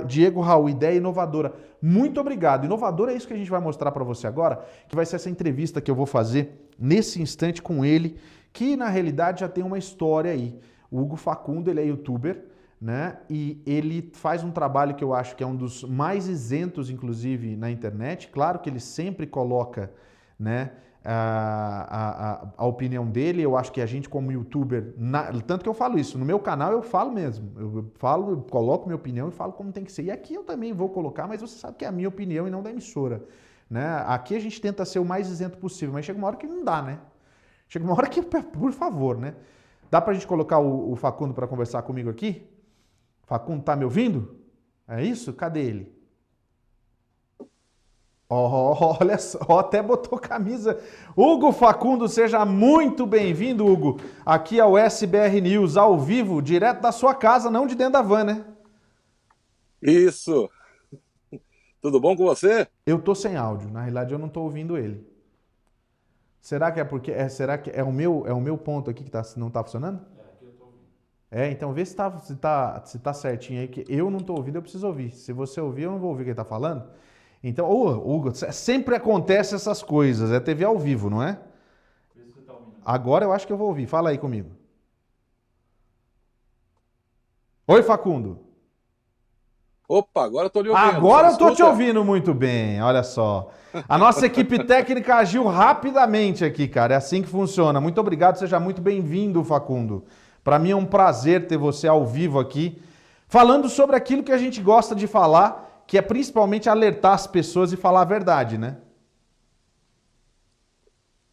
Diego Raul, ideia inovadora. Muito obrigado. Inovadora é isso que a gente vai mostrar para você agora, que vai ser essa entrevista que eu vou fazer nesse instante com ele, que na realidade já tem uma história aí. O Hugo Facundo, ele é youtuber, né? E ele faz um trabalho que eu acho que é um dos mais isentos, inclusive, na internet. Claro que ele sempre coloca, né, a opinião dele. Eu acho que a gente, como youtuber, tanto que eu falo isso, no meu canal eu falo mesmo. Eu falo, eu coloco minha opinião e falo como tem que ser. E aqui eu também vou colocar, mas você sabe que é a minha opinião e não da emissora, né? Aqui a gente tenta ser o mais isento possível, mas chega uma hora que não dá, né? Chega uma hora que, por favor, né? Dá pra gente colocar o Facundo para conversar comigo aqui? Facundo, tá me ouvindo? É isso? Cadê ele? Olha só, até botou camisa. Hugo Facundo, seja muito bem-vindo, Hugo, aqui ao SBR News, ao vivo, direto da sua casa, não de dentro da van, né? Isso. Tudo bom com você? Eu tô sem áudio, na realidade eu não tô ouvindo ele. Será que é porque será que é o meu ponto aqui que não tá funcionando? Então vê se tá certinho aí, que eu não tô ouvindo, eu preciso ouvir. Se você ouvir, eu não vou ouvir o que ele tá falando. Então, Hugo, sempre acontece essas coisas, é TV ao vivo, não é? Agora eu acho que eu vou ouvir, fala aí comigo. Oi, Facundo. Opa, agora eu tô lhe ouvindo. Você Agora me eu tô te escuta? ouvindo muito bem, olha só. A nossa equipe técnica agiu rapidamente aqui, cara. É assim que funciona. Muito obrigado, seja muito bem-vindo, Facundo. Para mim é um prazer ter você ao vivo aqui, falando sobre aquilo que a gente gosta de falar, que é principalmente alertar as pessoas e falar a verdade, né?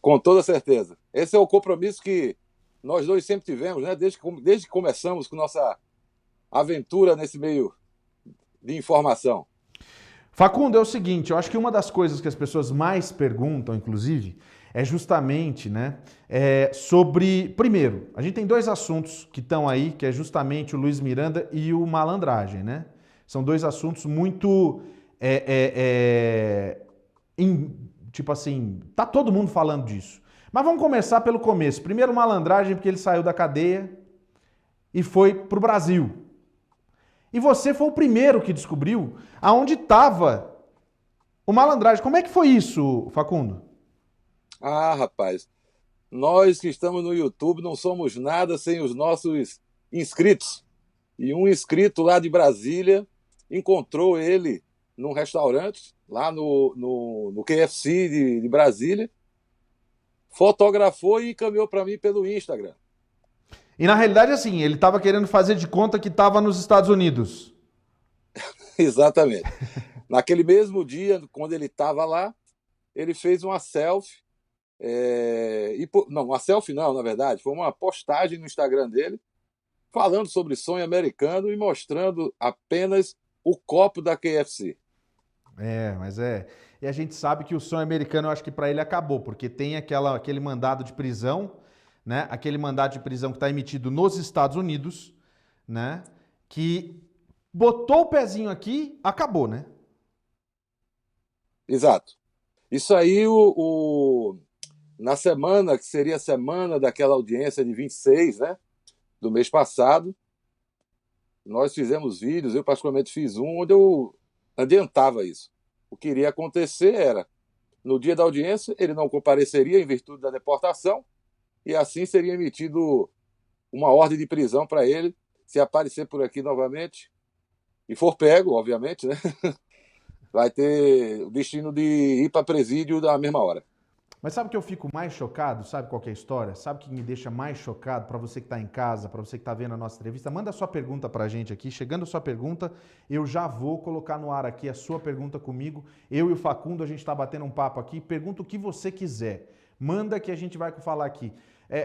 Com toda certeza. Esse é o compromisso que nós dois sempre tivemos, né? Desde que começamos com nossa aventura nesse meio de informação. Facundo, é o seguinte, eu acho que uma das coisas que as pessoas mais perguntam, inclusive, é justamente, né, sobre... Primeiro, a gente tem dois assuntos que estão aí, que é justamente o Luiz Miranda e o malandragem, né? São dois assuntos muito... tipo assim, tá todo mundo falando disso. Mas vamos começar pelo começo. Primeiro, malandragem, porque ele saiu da cadeia e foi pro Brasil. E você foi o primeiro que descobriu aonde estava o malandragem. Como é que foi isso, Facundo? Ah, rapaz, nós que estamos no YouTube não somos nada sem os nossos inscritos. E um inscrito lá de Brasília encontrou ele num restaurante, lá no KFC de Brasília, fotografou e encaminhou para mim pelo Instagram. E na realidade, assim, ele estava querendo fazer de conta que estava nos Estados Unidos. Exatamente. Naquele mesmo dia, quando ele estava lá, ele fez uma selfie. Não, uma selfie não, na verdade, foi uma postagem no Instagram dele, falando sobre sonho americano e mostrando apenas o copo da KFC. Mas é. E a gente sabe que o sonho americano, eu acho que para ele acabou, porque tem aquele mandado de prisão, né? Aquele mandado de prisão que está emitido nos Estados Unidos, né? Que botou o pezinho aqui, acabou, né? Exato. Isso aí, na semana, que seria a semana daquela audiência de 26, né, do mês passado, nós fizemos vídeos, eu particularmente fiz um, onde eu adiantava isso. O que iria acontecer era, no dia da audiência, ele não compareceria em virtude da deportação, e assim seria emitido uma ordem de prisão para ele, se aparecer por aqui novamente, e for pego, obviamente, né, vai ter o destino de ir para presídio da mesma hora. Mas sabe o que eu fico mais chocado? Sabe qual que é a história? Sabe o que me deixa mais chocado? Para você que está em casa, para você que está vendo a nossa entrevista, manda a sua pergunta para a gente aqui. Chegando a sua pergunta, eu já vou colocar no ar aqui a sua pergunta comigo. Eu e o Facundo, a gente está batendo um papo aqui. Pergunta o que você quiser. Manda que a gente vai falar aqui.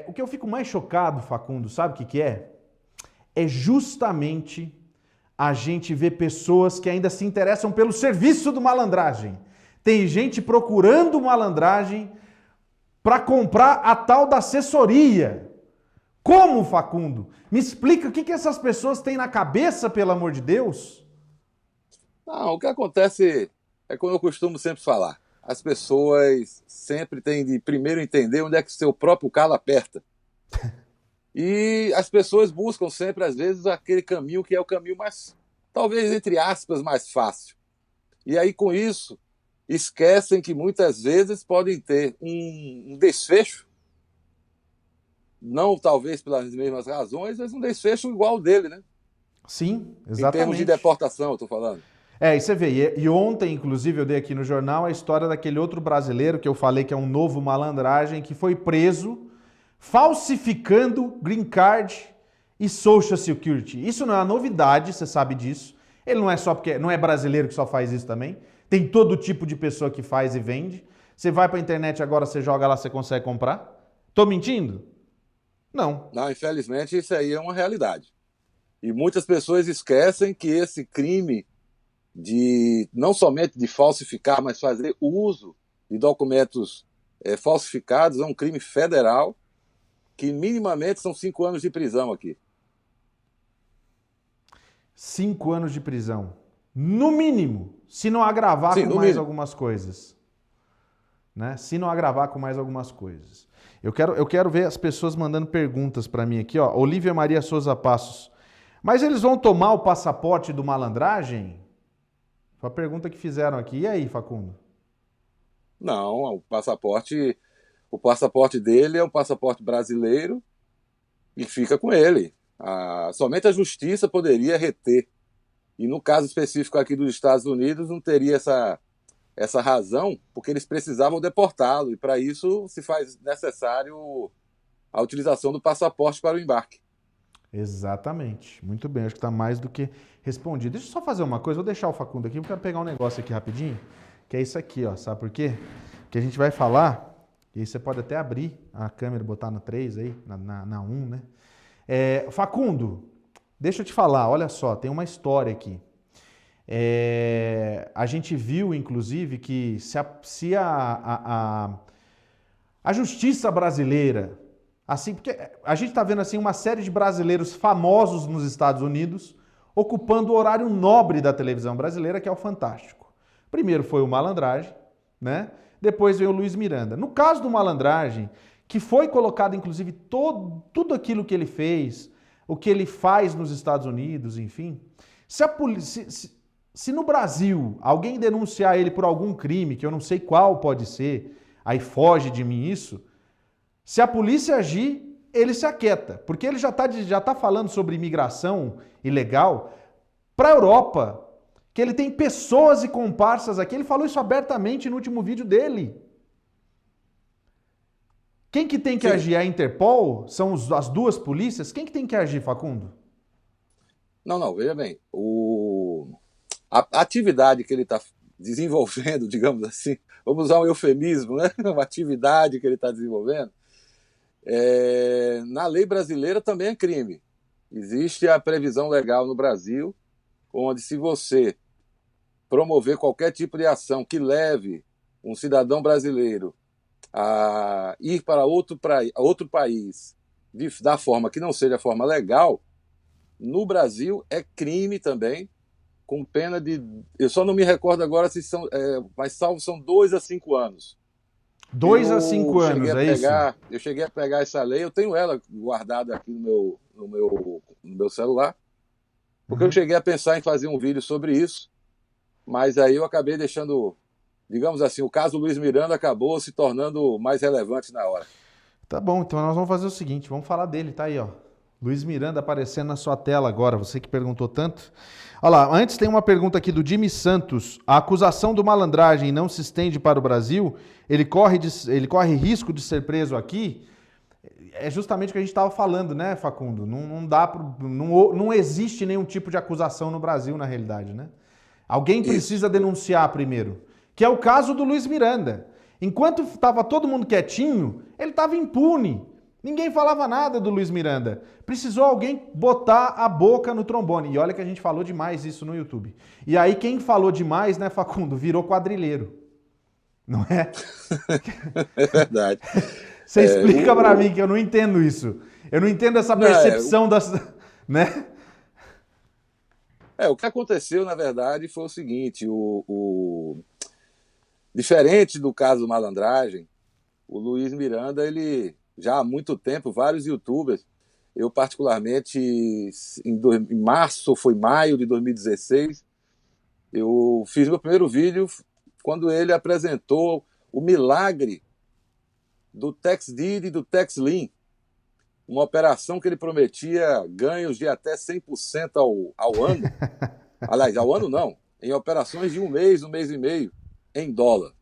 O que eu fico mais chocado, Facundo, sabe o que é? É justamente a gente ver pessoas que ainda se interessam pelo serviço do malandragem. Tem gente procurando malandragem para comprar a tal da assessoria. Como, Facundo? Me explica o que essas pessoas têm na cabeça, pelo amor de Deus? Não, o que acontece é como eu costumo sempre falar. As pessoas sempre têm de primeiro entender onde é que seu próprio calo aperta. E as pessoas buscam sempre, às vezes, aquele caminho que é o caminho mais talvez, entre aspas, mais fácil. E aí, com isso, esquecem que muitas vezes podem ter um desfecho, não talvez pelas mesmas razões, mas um desfecho igual ao dele, né? Sim, Em termos de exatamente. deportação, eu estou falando. E você vê, e ontem, inclusive, eu dei aqui no jornal a história daquele outro brasileiro que eu falei que é um novo malandragem, que foi preso falsificando green card e social security. Isso não é uma novidade, você sabe disso. Ele não é só porque não é brasileiro que só faz isso também. Tem todo tipo de pessoa que faz e vende. Você vai para a internet agora, você joga lá, você consegue comprar. Tô mentindo? Não. Não, infelizmente, isso aí é uma realidade. E muitas pessoas esquecem que esse crime de não somente de falsificar, mas fazer uso de documentos falsificados é um crime federal que minimamente são 5 anos de prisão aqui. 5 anos de prisão. No mínimo, se não agravar Sim, com no mais mínimo. algumas coisas. Né? Se não agravar com mais algumas coisas. Eu quero ver as pessoas mandando perguntas para mim aqui, ó. Olívia Maria Souza Passos. Mas eles vão tomar o passaporte do malandragem? Foi a pergunta que fizeram aqui. E aí, Facundo? Não, o passaporte dele é um passaporte brasileiro e fica com ele. Somente a justiça poderia reter. E no caso específico aqui dos Estados Unidos, não teria essa razão, porque eles precisavam deportá-lo. E para isso se faz necessário a utilização do passaporte para o embarque. Exatamente. Muito bem, acho que está mais do que respondido. Deixa eu só fazer uma coisa, vou deixar o Facundo aqui, eu quero pegar um negócio aqui rapidinho, que é isso aqui, ó. Sabe por quê? Que a gente vai falar, e aí você pode até abrir a câmera, botar no 3 aí, na 1, né? Facundo, deixa eu te falar, olha só, tem uma história aqui. A gente viu, inclusive, que a justiça brasileira, assim, porque a gente está vendo assim uma série de brasileiros famosos nos Estados Unidos ocupando o horário nobre da televisão brasileira, que é o Fantástico. Primeiro foi o Malandragem, né? Depois veio o Luiz Miranda. No caso do Malandragem, que foi colocado inclusive tudo aquilo que ele fez, o que ele faz nos Estados Unidos, enfim, se a polícia, se no Brasil alguém denunciar ele por algum crime, que eu não sei qual pode ser, aí foge de mim isso, se a polícia agir, ele se aquieta, porque ele já tá falando sobre imigração ilegal para a Europa, que ele tem pessoas e comparsas aqui, ele falou isso abertamente no último vídeo dele. Quem que tem que Sim. agir? A Interpol? São as duas polícias? Quem que tem que agir, Facundo? Não, não, veja bem. A atividade que ele está desenvolvendo, digamos assim, vamos usar um eufemismo, né? Uma atividade que ele está desenvolvendo, na lei brasileira também é crime. Existe a previsão legal no Brasil, onde se você promover qualquer tipo de ação que leve um cidadão brasileiro a ir para outro país da forma que não seja a forma legal, no Brasil é crime também, com pena de... Eu só não me recordo agora se são... mas salvo são 2 a 5 anos. 2 a 5 anos, é isso? Eu cheguei a pegar essa lei, eu tenho ela guardada aqui no meu celular, porque eu cheguei a pensar em fazer um vídeo sobre isso, mas aí eu acabei deixando, digamos assim, o caso Luiz Miranda acabou se tornando mais relevante na hora. Tá bom, então nós vamos fazer o seguinte, vamos falar dele, tá aí, ó. Luiz Miranda aparecendo na sua tela agora, você que perguntou tanto. Olha lá, antes tem uma pergunta aqui do Jimmy Santos. A acusação do malandragem não se estende para o Brasil? Ele corre risco de ser preso aqui? É justamente o que a gente estava falando, né, Facundo? Não existe nenhum tipo de acusação no Brasil, na realidade, né? Alguém Isso. precisa denunciar primeiro, que é o caso do Luiz Miranda. Enquanto estava todo mundo quietinho, ele estava impune. Ninguém falava nada do Luiz Miranda. Precisou alguém botar a boca no trombone. E olha que a gente falou demais isso no YouTube. E aí quem falou demais, né, Facundo, virou quadrilheiro. Não é? É verdade. Você explica pra mim que eu não entendo isso. Eu não entendo essa Não, percepção das, né? o que aconteceu, na verdade, foi o seguinte: diferente do caso do Malandragem, o Luiz Miranda, ele já há muito tempo, vários youtubers Eu, particularmente, em março, ou foi maio de 2016, eu fiz meu primeiro vídeo quando ele apresentou o milagre do TaxDeed e do TaxLien, uma operação que ele prometia ganhos de até 100% ao ano. Aliás, ao ano não, em operações de um mês e meio, em dólar.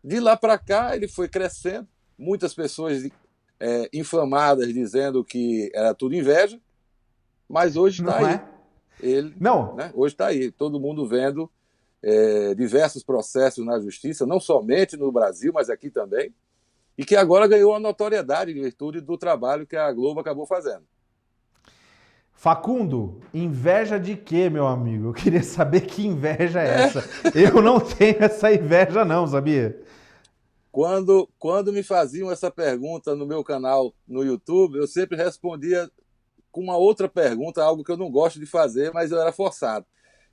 De lá para cá, ele foi crescendo, muitas pessoas inflamadas dizendo que era tudo inveja, mas hoje está Não aí. é? Ele, Não. né, hoje está aí, todo mundo vendo diversos processos na justiça, não somente no Brasil, mas aqui também, e que agora ganhou a notoriedade em virtude do trabalho que a Globo acabou fazendo. Facundo, inveja de quê, meu amigo? Eu queria saber que inveja é É, essa. Eu não tenho essa inveja, não, sabia? quando me faziam essa pergunta no meu canal no YouTube, eu sempre respondia com uma outra pergunta, algo que eu não gosto de fazer, mas eu era forçado.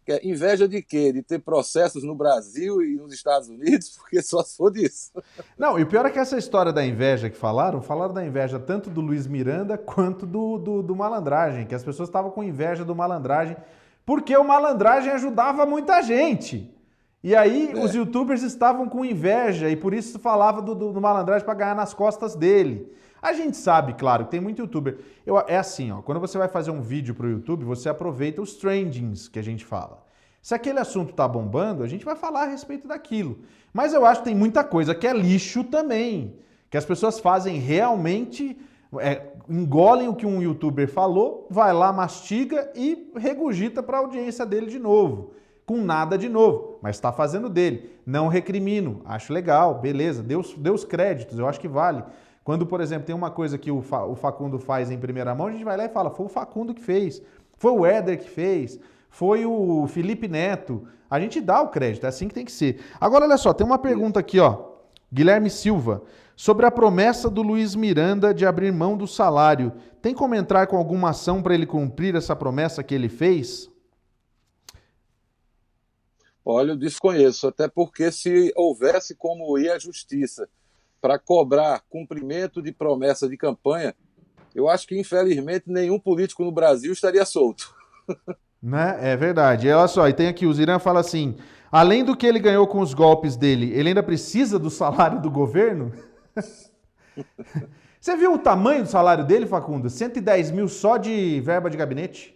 Que é inveja de quê? De ter processos no Brasil e nos Estados Unidos? Porque só se for disso. Não, e o pior é que essa história da inveja que falaram da inveja tanto do Luiz Miranda quanto do Malandragem, que as pessoas estavam com inveja do Malandragem, porque o Malandragem ajudava muita gente. E aí os É, youtubers estavam com inveja e por isso falava do Malandragem para ganhar nas costas dele. A gente sabe, claro, que tem muito youtuber. É assim, ó, quando você vai fazer um vídeo pro YouTube, você aproveita os trendings que a gente fala. Se aquele assunto tá bombando, a gente vai falar a respeito daquilo. Mas eu acho que tem muita coisa que é lixo também. Que as pessoas fazem realmente, engolem o que um youtuber falou, vai lá, mastiga e regurgita para a audiência dele de novo. Com nada de novo, mas está fazendo dele. Não recrimino, acho legal, beleza, deu os créditos, eu acho que vale. Quando, por exemplo, tem uma coisa que o Facundo faz em primeira mão, a gente vai lá e fala, foi o Facundo que fez, foi o Éder que fez, foi o Felipe Neto. A gente dá o crédito, é assim que tem que ser. Agora, olha só, tem uma pergunta isso. aqui, ó. Guilherme Silva, sobre a promessa do Luiz Miranda de abrir mão do salário. Tem como entrar com alguma ação para ele cumprir essa promessa que ele fez? Olha, eu desconheço, até porque se houvesse como ir à justiça para cobrar cumprimento de promessa de campanha, eu acho que, infelizmente, nenhum político no Brasil estaria solto. Né? É verdade. E olha só, e tem aqui, o Ziran fala assim: além do que ele ganhou com os golpes dele, ele ainda precisa do salário do governo? Você viu o tamanho do salário dele, Facundo? 110 mil só de verba de gabinete?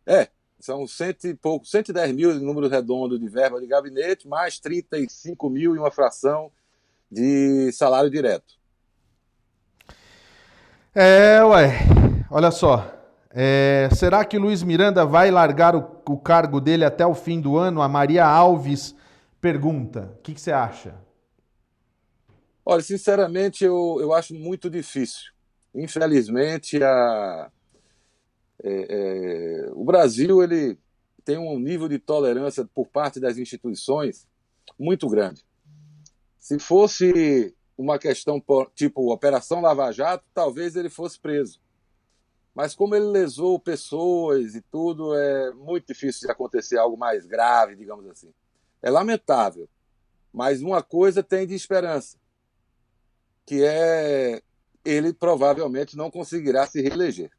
É, são cento e pouco, 110 mil em número redondo de verba de gabinete, mais 35 mil e uma fração de salário direto. Ué. Olha só. Será que Luiz Miranda vai largar o cargo dele até o fim do ano? A Maria Alves pergunta. O que você acha? Olha, sinceramente, eu acho muito difícil. Infelizmente, o Brasil ele tem um nível de tolerância por parte das instituições muito grande. Se fosse uma questão tipo Operação Lava Jato, talvez ele fosse preso. Mas como ele lesou pessoas e tudo, é muito difícil de acontecer algo mais grave, digamos assim. É lamentável, mas uma coisa tem de esperança, que é ele provavelmente não conseguirá se reeleger.